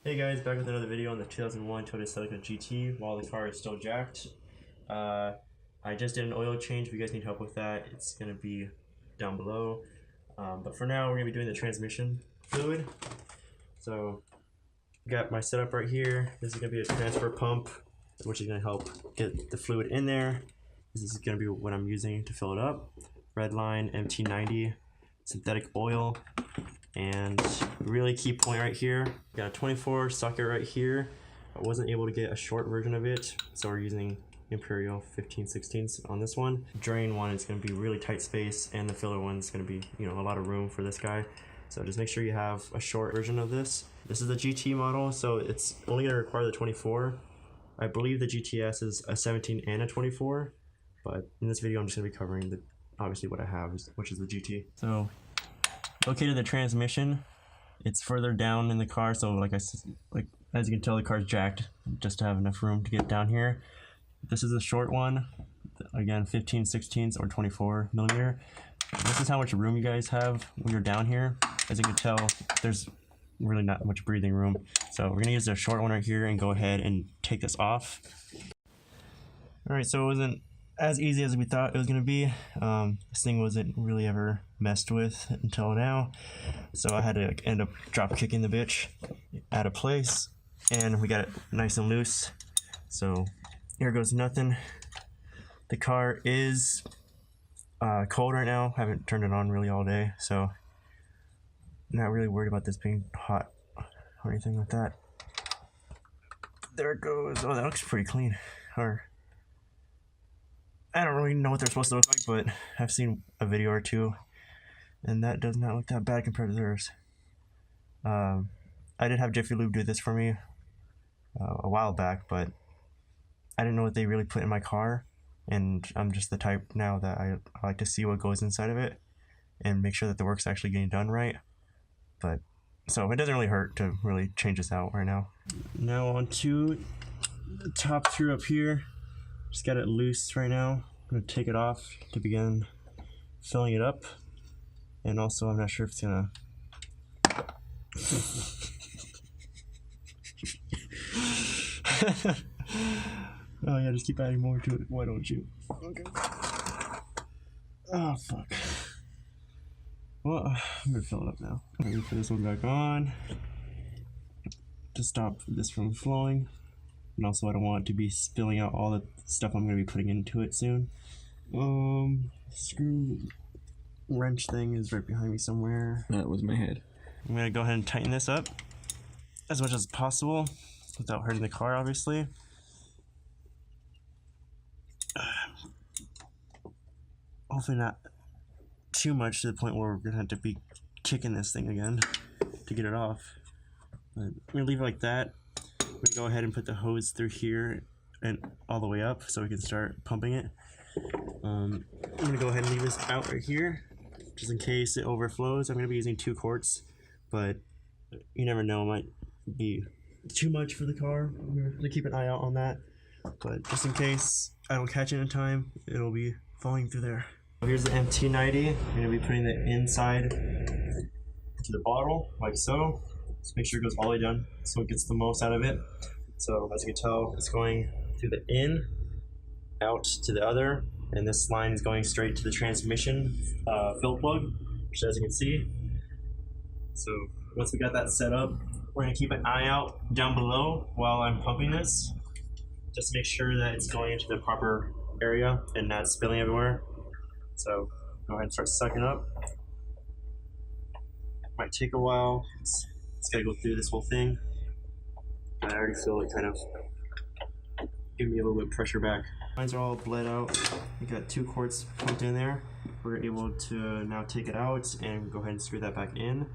Hey guys, back with another video on the 2001 Toyota Celica GT while the car is still jacked. I just did an oil change. If you guys need help with that, it's going to be down below. But for now, we're going to be doing the transmission fluid. So, got my setup right here. This is going to be a transfer pump, which is going to help get the fluid in there. This is going to be what I'm using to fill it up. Redline MT90 synthetic oil. And really key point right here, got a 24 socket right here. I wasn't able to get a short version of it, so we're using Imperial 15/16 on this one. Drain one is going to be really tight space, and the filler one is going to be, a lot of room for this guy. So just make sure you have a short version of this. This is the GT model, so it's only going to require the 24. I believe the GTS is a 17 and a 24, but in this video I'm just going to be covering obviously what I have, which is the GT. So located the transmission, it's further down in the car, so as you can tell, the car's jacked just to have enough room to get down here. This is a short one, again 15/16 or 24 millimeter. This is how much room you guys have when you're down here. As you can tell, there's really not much breathing room, so we're gonna use the short one right here and go ahead and take this off. All right, so it wasn't as easy as we thought it was going to be. This thing wasn't really ever messed with until now, so I had to end up drop kicking the bitch out of place, and we got it nice and loose. So here goes nothing. The car is cold right now. Haven't turned it on really all day, so not really worried about this being hot or anything like that. There it goes. Oh, that looks pretty clean. Or I don't really know what they're supposed to look like, but I've seen a video or two, and that does not look that bad compared to theirs. I did have Jiffy Lube do this for me a while back, but I didn't know what they really put in my car, and I'm just the type now that I like to see what goes inside of it and make sure that the work's actually getting done right. But so it doesn't really hurt to really change this out right now. Now on to the top screw up here. Just got it loose right now. I'm going to take it off to begin filling it up. And also, I'm not sure if it's going to... Oh yeah, just keep adding more to it. Why don't you? Okay. Oh, fuck. Well, I'm going to fill it up now. I'm going to put this one back on to stop this from flowing. And also, I don't want it to be spilling out all the stuff I'm going to be putting into it soon. Screw wrench thing is right behind me somewhere. That was my head. I'm going to go ahead and tighten this up as much as possible without hurting the car, obviously. Hopefully not too much to the point where we're going to have to be kicking this thing again to get it off. But I'm going to leave it like that. We go ahead and put the hose through here and all the way up so we can start pumping it. I'm going to go ahead and leave this out right here just in case it overflows. I'm going to be using 2 quarts, but you never know, it might be too much for the car. I'm going to have to keep an eye out on that, but just in case I don't catch it in time, it'll be falling through there. Here's the MT90. I'm going to be putting the inside into the bottle like so. Just make sure it goes all the way down so it gets the most out of it. So as you can tell, it's going through the in, out to the other, and this line is going straight to the transmission fill plug, which as you can see. So once we got that set up, we're going to keep an eye out down below while I'm pumping this, just to make sure that it's going into the proper area and not spilling everywhere. So go ahead and start sucking up. Might take a while. It's got to go through this whole thing. I already feel it kind of giving me a little bit of pressure back. Mines are all bled out. We got 2 quarts pumped in there. We're able to now take it out and go ahead and screw that back in.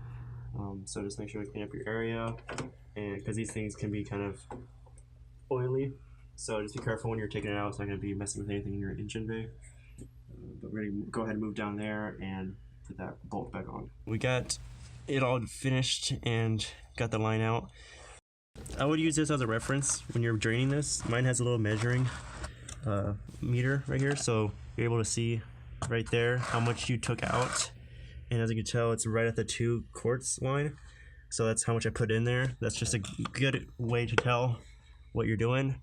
So just make sure to clean up your area, and because these things can be kind of oily, so just be careful when you're taking it out. It's not going to be messing with anything in your engine bay. But we're going to go ahead and move down there and put that bolt back on. We got it all finished and got the line out. I would use this as a reference when you're draining this. Mine has a little measuring meter right here, so you're able to see right there how much you took out. And as you can tell, it's right at the 2 quarts line. So that's how much I put in there. That's just a good way to tell what you're doing.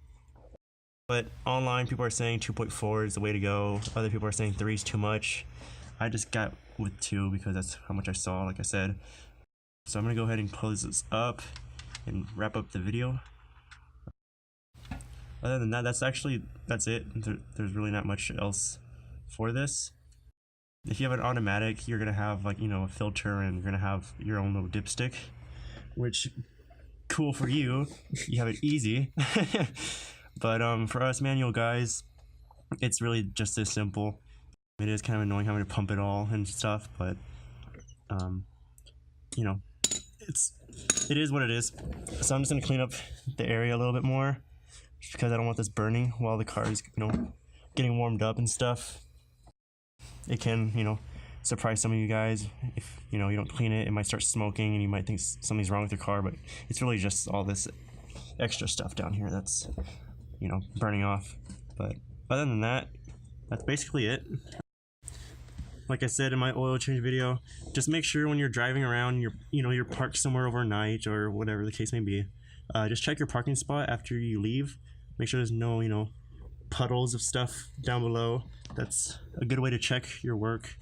But online, people are saying 2.4 is the way to go. Other people are saying 3 is too much. I just got with 2 because that's how much I saw, like I said. So I'm gonna go ahead and close this up and wrap up the video. Other than that, that's it. There's really not much else for this. If you have an automatic, you're gonna have like, you know, a filter, and you're gonna have your own little dipstick, which cool for you. You have it easy. But for us manual guys, it's really just this simple. It is kind of annoying having to pump it all and stuff, but you know, it is what it is. So I'm just gonna clean up the area a little bit more, just because I don't want this burning while the car is, you know, getting warmed up and stuff. It can, you know, surprise some of you guys. If, you know, you don't clean it, it might start smoking and you might think something's wrong with your car, but it's really just all this extra stuff down here that's, you know, burning off. But other than that, that's basically it. Like I said in my oil change video, just make sure when you're driving around, you're parked somewhere overnight or whatever the case may be. Just check your parking spot after you leave. Make sure there's no, you know, puddles of stuff down below. That's a good way to check your work.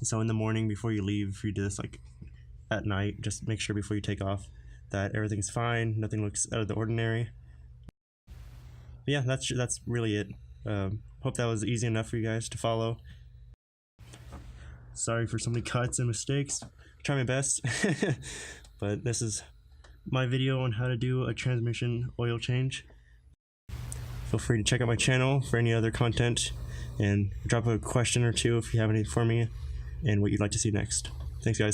So in the morning before you leave, if you do this like at night, just make sure before you take off that everything's fine, nothing looks out of the ordinary. But yeah, that's really it. Hope that was easy enough for you guys to follow. Sorry for so many cuts and mistakes. Try my best. But this is my video on how to do a transmission oil change. Feel free to check out my channel for any other content, and drop a question or two if you have any for me and what you'd like to see next. Thanks guys.